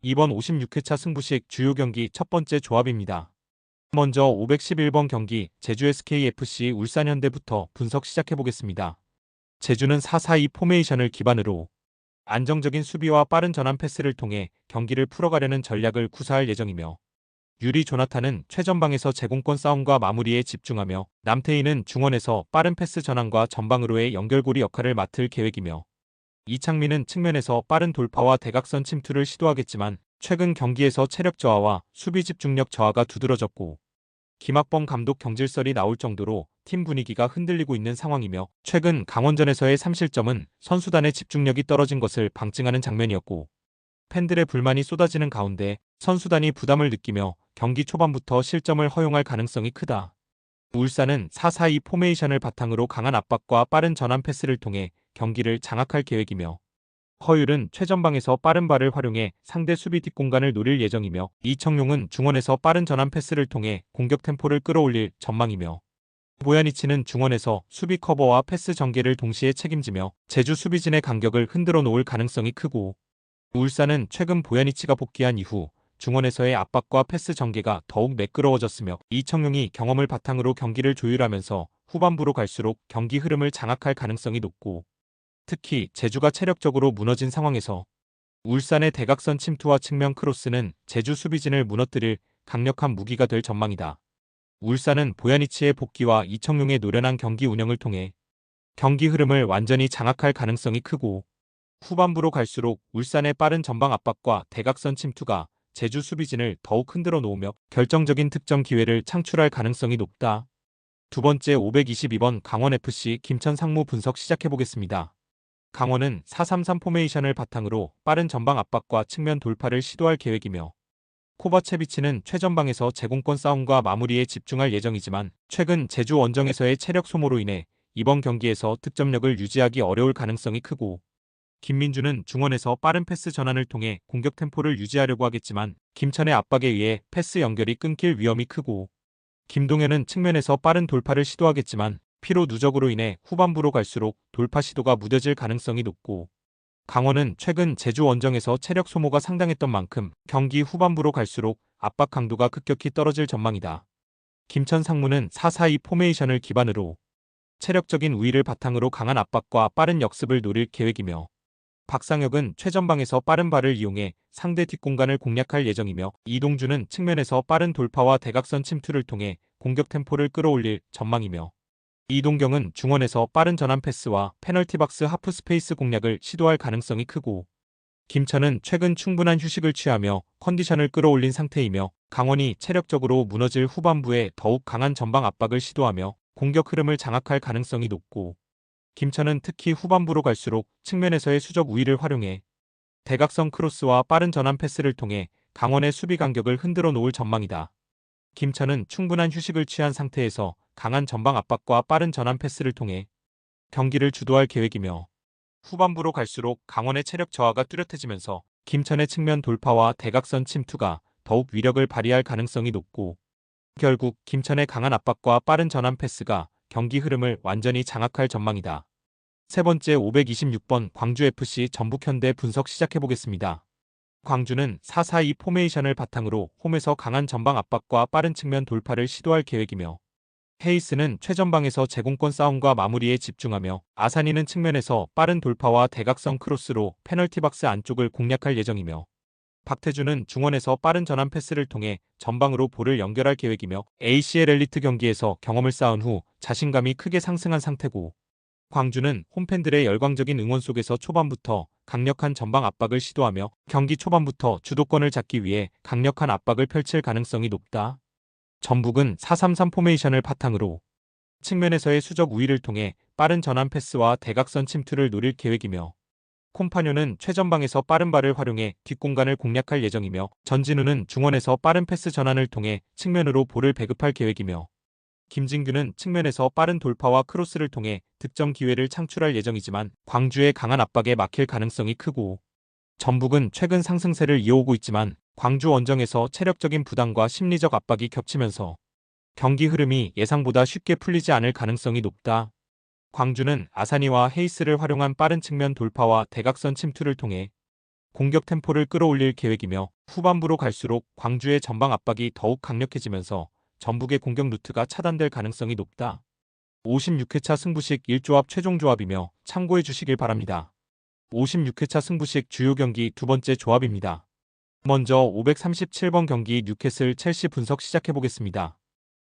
이번 56회차 승부식 주요 경기 첫 번째 조합입니다. 먼저 511번 경기 제주 SKFC 울산현대부터 분석 시작해보겠습니다. 제주는 4-4-2 포메이션을 기반으로 안정적인 수비와 빠른 전환 패스를 통해 경기를 풀어가려는 전략을 구사할 예정이며, 유리 조나탄은 최전방에서 제공권 싸움과 마무리에 집중하며 남태희는 중원에서 빠른 패스 전환과 전방으로의 연결고리 역할을 맡을 계획이며, 이창민은 측면에서 빠른 돌파와 대각선 침투를 시도하겠지만 최근 경기에서 체력 저하와 수비 집중력 저하가 두드러졌고, 김학범 감독 경질설이 나올 정도로 팀 분위기가 흔들리고 있는 상황이며, 최근 강원전에서의 3실점은 선수단의 집중력이 떨어진 것을 방증하는 장면이었고, 팬들의 불만이 쏟아지는 가운데 선수단이 부담을 느끼며 경기 초반부터 실점을 허용할 가능성이 크다. 울산은 4-4-2 포메이션을 바탕으로 강한 압박과 빠른 전환 패스를 통해 경기를 장악할 계획이며, 허율은 최전방에서 빠른 발을 활용해 상대 수비 뒷공간을 노릴 예정이며, 이청용은 중원에서 빠른 전환 패스를 통해 공격 템포를 끌어올릴 전망이며, 보야니치는 중원에서 수비 커버와 패스 전개를 동시에 책임지며 제주 수비진의 간격을 흔들어 놓을 가능성이 크고, 울산은 최근 보야니치가 복귀한 이후 중원에서의 압박과 패스 전개가 더욱 매끄러워졌으며, 이청용이 경험을 바탕으로 경기를 조율하면서 후반부로 갈수록 경기 흐름을 장악할 가능성이 높고, 특히 제주가 체력적으로 무너진 상황에서 울산의 대각선 침투와 측면 크로스는 제주 수비진을 무너뜨릴 강력한 무기가 될 전망이다. 울산은 보야니치의 복귀와 이청용의 노련한 경기 운영을 통해 경기 흐름을 완전히 장악할 가능성이 크고, 후반부로 갈수록 울산의 빠른 전방 압박과 대각선 침투가 제주 수비진을 더욱 흔들어 놓으며 결정적인 득점 기회를 창출할 가능성이 높다. 두 번째 522번 강원FC 김천 상무 분석 시작해보겠습니다. 강원은 4-3-3 포메이션을 바탕으로 빠른 전방 압박과 측면 돌파를 시도할 계획이며, 코바체비치는 최전방에서 제공권 싸움과 마무리에 집중할 예정이지만 최근 제주 원정에서의 체력 소모로 인해 이번 경기에서 득점력을 유지하기 어려울 가능성이 크고, 김민주는 중원에서 빠른 패스 전환을 통해 공격 템포를 유지하려고 하겠지만 김천의 압박에 의해 패스 연결이 끊길 위험이 크고, 김동현은 측면에서 빠른 돌파를 시도하겠지만 피로 누적으로 인해 후반부로 갈수록 돌파 시도가 무뎌질 가능성이 높고, 강원은 최근 제주 원정에서 체력 소모가 상당했던 만큼 경기 후반부로 갈수록 압박 강도가 급격히 떨어질 전망이다. 김천 상무는 4-4-2 포메이션을 기반으로 체력적인 우위를 바탕으로 강한 압박과 빠른 역습을 노릴 계획이며, 박상혁은 최전방에서 빠른 발을 이용해 상대 뒷공간을 공략할 예정이며, 이동주는 측면에서 빠른 돌파와 대각선 침투를 통해 공격 템포를 끌어올릴 전망이며, 이동경은 중원에서 빠른 전환 패스와 페널티 박스 하프 스페이스 공략을 시도할 가능성이 크고, 김천은 최근 충분한 휴식을 취하며 컨디션을 끌어올린 상태이며, 강원이 체력적으로 무너질 후반부에 더욱 강한 전방 압박을 시도하며 공격 흐름을 장악할 가능성이 높고, 김천은 특히 후반부로 갈수록 측면에서의 수적 우위를 활용해 대각선 크로스와 빠른 전환 패스를 통해 강원의 수비 간격을 흔들어 놓을 전망이다. 김천은 충분한 휴식을 취한 상태에서 강한 전방 압박과 빠른 전환 패스를 통해 경기를 주도할 계획이며, 후반부로 갈수록 강원의 체력 저하가 뚜렷해지면서 김천의 측면 돌파와 대각선 침투가 더욱 위력을 발휘할 가능성이 높고, 결국 김천의 강한 압박과 빠른 전환 패스가 경기 흐름을 완전히 장악할 전망이다. 세 번째 526번 광주FC 전북현대 분석 시작해보겠습니다. 광주는 4-4-2 포메이션을 바탕으로 홈에서 강한 전방 압박과 빠른 측면 돌파를 시도할 계획이며, 헤이스는 최전방에서 제공권 싸움과 마무리에 집중하며 아사니는 측면에서 빠른 돌파와 대각선 크로스로 페널티 박스 안쪽을 공략할 예정이며, 박태주는 중원에서 빠른 전환 패스를 통해 전방으로 볼을 연결할 계획이며, ACL 엘리트 경기에서 경험을 쌓은 후 자신감이 크게 상승한 상태고, 광주는 홈팬들의 열광적인 응원 속에서 초반부터 강력한 전방 압박을 시도하며 경기 초반부터 주도권을 잡기 위해 강력한 압박을 펼칠 가능성이 높다. 전북은 4-3-3 포메이션을 바탕으로 측면에서의 수적 우위를 통해 빠른 전환 패스와 대각선 침투를 노릴 계획이며, 콤파뇨는 최전방에서 빠른 발을 활용해 뒷공간을 공략할 예정이며, 전진우는 중원에서 빠른 패스 전환을 통해 측면으로 볼을 배급할 계획이며, 김진규는 측면에서 빠른 돌파와 크로스를 통해 득점 기회를 창출할 예정이지만 광주의 강한 압박에 막힐 가능성이 크고, 전북은 최근 상승세를 이어오고 있지만 광주 원정에서 체력적인 부담과 심리적 압박이 겹치면서 경기 흐름이 예상보다 쉽게 풀리지 않을 가능성이 높다. 광주는 아사니와 헤이스를 활용한 빠른 측면 돌파와 대각선 침투를 통해 공격 템포를 끌어올릴 계획이며 후반부로 갈수록 광주의 전방 압박이 더욱 강력해지면서 전북의 공격 루트가 차단될 가능성이 높다. 56회차 승부식 1조합 최종 조합이며 참고해 주시길 바랍니다. 56회차 승부식 주요 경기 두 번째 조합입니다. 먼저 537번 경기 뉴캐슬 첼시 분석 시작해 보겠습니다.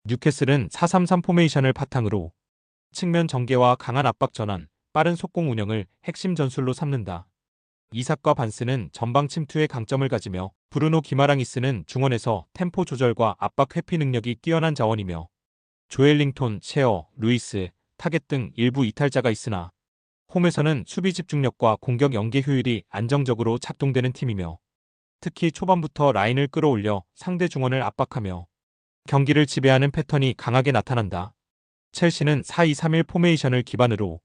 뉴캐슬은 4-3-3 포메이션을 바탕으로 측면 전개와 강한 압박 전환, 빠른 속공 운영을 핵심 전술로 삼는다. 이삭과 반스는 전방 침투의 강점을 가지며 브루노 기마랑이스는 중원에서 템포 조절과 압박 회피 능력이 뛰어난 자원이며 조엘링톤, 셰어, 루이스, 타겟 등 일부 이탈자가 있으나 홈에서는 수비 집중력과 공격 연계 효율이 안정적으로 작동되는 팀이며 특히 초반부터 라인을 끌어올려 상대 중원을 압박하며 경기를 지배하는 패턴이 강하게 나타난다. 첼시는 4-2-3-1 포메이션을 기반으로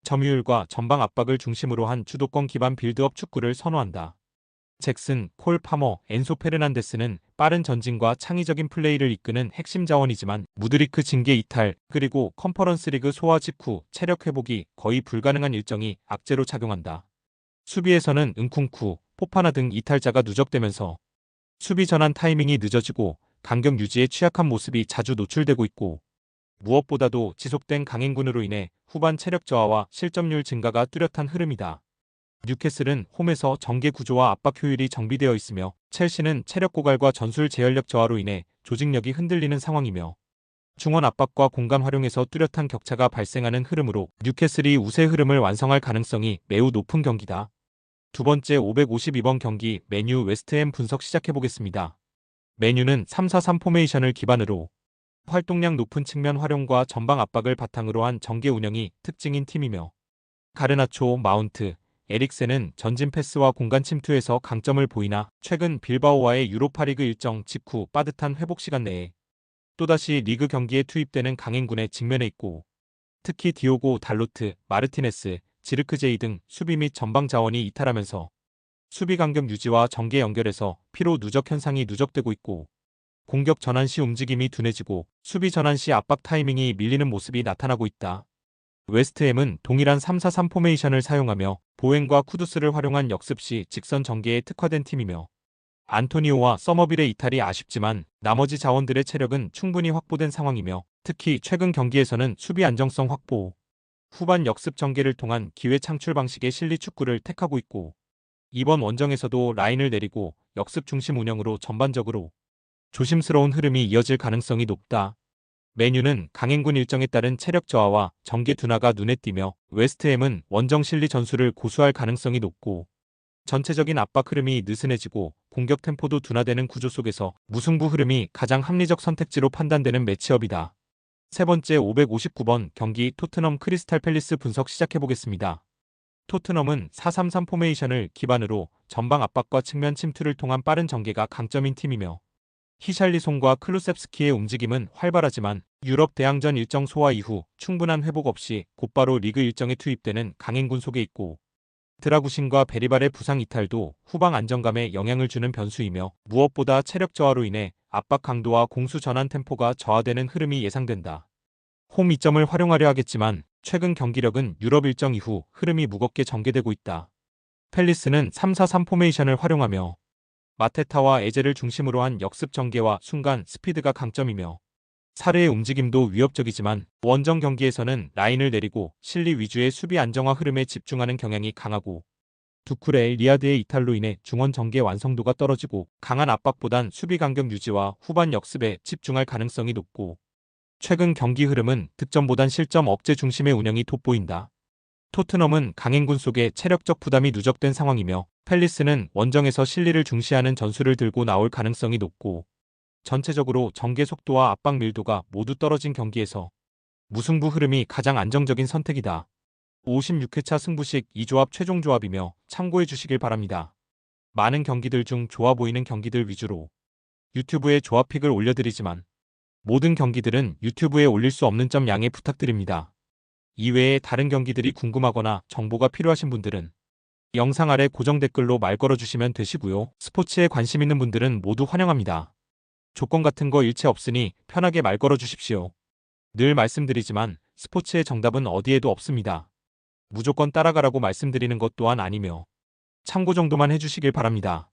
점유율과 전방 압박을 중심으로 한 주도권 기반 빌드업 축구를 선호한다. 잭슨, 콜 파머, 엔소 페르난데스는 빠른 전진과 창의적인 플레이를 이끄는 핵심 자원이지만 무드리크 징계 이탈 그리고 컨퍼런스 리그 소화 직후 체력 회복이 거의 불가능한 일정이 악재로 작용한다. 수비에서는 은쿵쿠, 포파나 등 이탈자가 누적되면서 수비 전환 타이밍이 늦어지고 간격 유지에 취약한 모습이 자주 노출되고 있고 무엇보다도 지속된 강행군으로 인해 후반 체력 저하와 실점률 증가가 뚜렷한 흐름이다. 뉴캐슬은 홈에서 전개 구조와 압박 효율이 정비되어 있으며 첼시는 체력 고갈과 전술 제어력 저하로 인해 조직력이 흔들리는 상황이며 중원 압박과 공간 활용에서 뚜렷한 격차가 발생하는 흐름으로 뉴캐슬이 우세 흐름을 완성할 가능성이 매우 높은 경기다. 두 번째 552번 경기 맨유 웨스트햄 분석 시작해보겠습니다. 맨유는 3-4-3 포메이션을 기반으로 활동량 높은 측면 활용과 전방 압박을 바탕으로 한 전개 운영이 특징인 팀이며 가르나초, 마운트, 에릭센은 전진 패스와 공간 침투에서 강점을 보이나 최근 빌바오와의 유로파리그 일정 직후 빠듯한 회복 시간 내에 또다시 리그 경기에 투입되는 강행군에 직면해 있고 특히 디오고 달로트, 마르티네스, 지르크제이 등 수비 및 전방 자원이 이탈하면서 수비 간격 유지와 전개 연결에서 피로 누적 현상이 누적되고 있고 공격 전환 시 움직임이 둔해지고 수비 전환 시 압박 타이밍이 밀리는 모습이 나타나고 있다. 웨스트햄은 동일한 3-4-3 포메이션을 사용하며 보행과 쿠두스를 활용한 역습 시 직선 전개에 특화된 팀이며 안토니오와 서머빌의 이탈이 아쉽지만 나머지 자원들의 체력은 충분히 확보된 상황이며 특히 최근 경기에서는 수비 안정성 확보, 후반 역습 전개를 통한 기회 창출 방식의 실리 축구를 택하고 있고 이번 원정에서도 라인을 내리고 역습 중심 운영으로 전반적으로 조심스러운 흐름이 이어질 가능성이 높다. 맨유는 강행군 일정에 따른 체력 저하와 전개 둔화가 눈에 띄며 웨스트햄은 원정 실리 전술을 고수할 가능성이 높고 전체적인 압박 흐름이 느슨해지고 공격 템포도 둔화되는 구조 속에서 무승부 흐름이 가장 합리적 선택지로 판단되는 매치업이다. 세 번째 559번 경기 토트넘 크리스탈 팰리스 분석 시작해보겠습니다. 토트넘은 4-3-3 포메이션을 기반으로 전방 압박과 측면 침투를 통한 빠른 전개가 강점인 팀이며 히샬리송과 클루셉스키의 움직임은 활발하지만 유럽 대항전 일정 소화 이후 충분한 회복 없이 곧바로 리그 일정에 투입되는 강행군 속에 있고 드라구신과 베리발의 부상 이탈도 후방 안정감에 영향을 주는 변수이며 무엇보다 체력 저하로 인해 압박 강도와 공수 전환 템포가 저하되는 흐름이 예상된다. 홈 이점을 활용하려 하겠지만 최근 경기력은 유럽 일정 이후 흐름이 무겁게 전개되고 있다. 팰리스는 3-4-3 포메이션을 활용하며 마테타와 에제를 중심으로 한 역습 전개와 순간 스피드가 강점이며 사르의 움직임도 위협적이지만 원정 경기에서는 라인을 내리고 실리 위주의 수비 안정화 흐름에 집중하는 경향이 강하고 두쿠레, 리아드의 이탈로 인해 중원 전개 완성도가 떨어지고 강한 압박보단 수비 간격 유지와 후반 역습에 집중할 가능성이 높고 최근 경기 흐름은 득점보단 실점 억제 중심의 운영이 돋보인다. 토트넘은 강행군 속에 체력적 부담이 누적된 상황이며 팰리스는 원정에서 실리를 중시하는 전술을 들고 나올 가능성이 높고 전체적으로 전개 속도와 압박 밀도가 모두 떨어진 경기에서 무승부 흐름이 가장 안정적인 선택이다. 56회차 승부식 2조합 최종 조합이며 참고해 주시길 바랍니다. 많은 경기들 중 좋아 보이는 경기들 위주로 유튜브에 조합픽을 올려드리지만 모든 경기들은 유튜브에 올릴 수 없는 점 양해 부탁드립니다. 이외에 다른 경기들이 궁금하거나 정보가 필요하신 분들은 영상 아래 고정 댓글로 말 걸어주시면 되시고요. 스포츠에 관심 있는 분들은 모두 환영합니다. 조건 같은 거 일체 없으니 편하게 말 걸어주십시오. 늘 말씀드리지만 스포츠의 정답은 어디에도 없습니다. 무조건 따라가라고 말씀드리는 것 또한 아니며 참고 정도만 해주시길 바랍니다.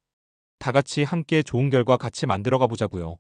다 같이 함께 좋은 결과 같이 만들어가 보자고요.